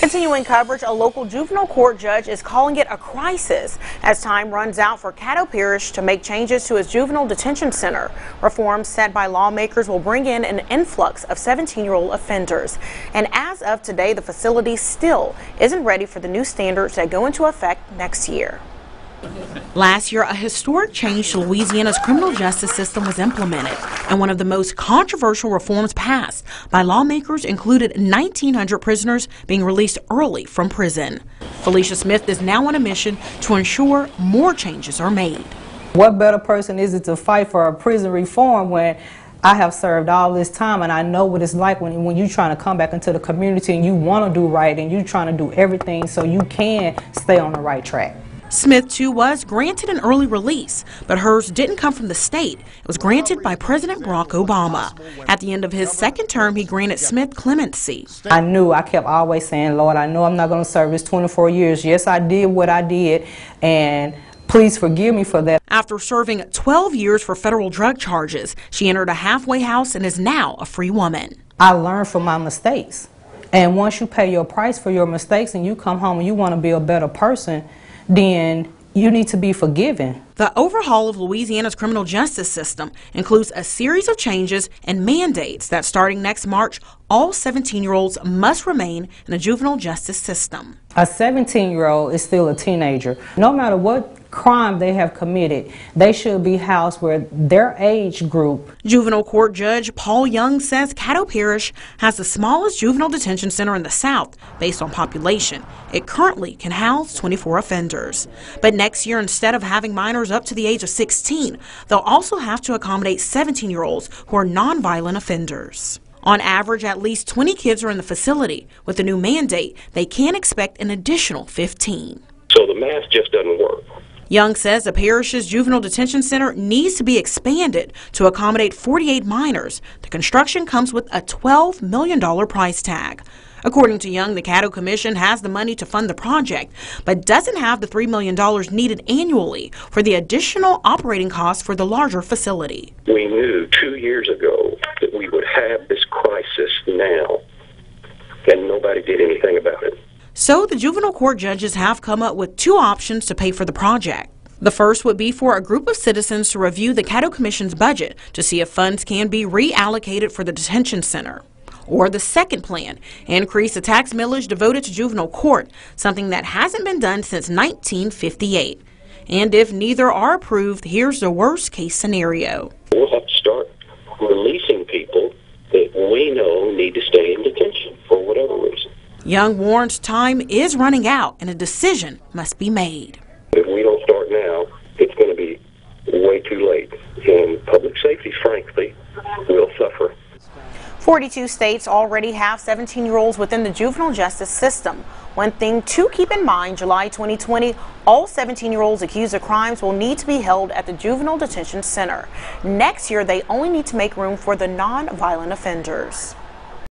Continuing coverage, a local juvenile court judge is calling it a crisis as time runs out for Caddo Parish to make changes to its juvenile detention center. Reforms set by lawmakers will bring in an influx of 17-year-old offenders. And as of today, the facility still isn't ready for the new standards that go into effect next year. Last year, a historic change to Louisiana's criminal justice system was implemented, and one of the most controversial reforms passed by lawmakers included 1,900 prisoners being released early from prison. Felicia Smith is now on a mission to ensure more changes are made. What better person is it to fight for a prison reform when I have served all this time and I know what it's like when you're trying to come back into the community and you want to do right and you're trying to do everything so you can stay on the right track. Smith, too, was granted an early release, but hers didn't come from the state. It was granted by President Barack Obama. At the end of his second term, he granted Smith clemency. I kept always saying, Lord, I know I'm not going to serve this 24 years. Yes, I did what I did, and please forgive me for that. After serving 12 years for federal drug charges, she entered a halfway house and is now a free woman. I learned from my mistakes. And once you pay your price for your mistakes and you come home and you want to be a better person, then you need to be forgiven. The overhaul of Louisiana's criminal justice system includes a series of changes and mandates that starting next March, all 17-year-olds must remain in the juvenile justice system. A 17-year-old is still a teenager. No matter what crime they have committed, they should be housed where their age group. Juvenile court judge Paul Young says Caddo Parish has the smallest juvenile detention center in the South based on population. It currently can house 24 offenders. But next year, instead of having minors up to the age of 16, they'll also have to accommodate 17-year-olds who are nonviolent offenders. On average, at least 20 kids are in the facility. With the new mandate, they can expect an additional 15. So the math just doesn't work. Young says the parish's juvenile detention center needs to be expanded to accommodate 48 minors. The construction comes with a $12 million price tag. According to Young, the Caddo Commission has the money to fund the project, but doesn't have the $3 million needed annually for the additional operating costs for the larger facility. We knew 2 years ago that we would have this crisis now, and nobody did anything about it. So the juvenile court judges have come up with two options to pay for the project. The first would be for a group of citizens to review the Caddo Commission's budget to see if funds can be reallocated for the detention center. Or the second plan, increase the tax millage devoted to juvenile court, something that hasn't been done since 1958. And if neither are approved, here's the worst case scenario. We'll have to start releasing people that we know need to stay in detention for whatever reason. Young warns time is running out and a decision must be made. If we don't start now, it's going to be way too late. And public safety, frankly, will suffer. 42 states already have 17-year-olds within the juvenile justice system. One thing to keep in mind, July 2020, all 17-year-olds accused of crimes will need to be held at the Juvenile Detention Center. Next year, they only need to make room for the non-violent offenders.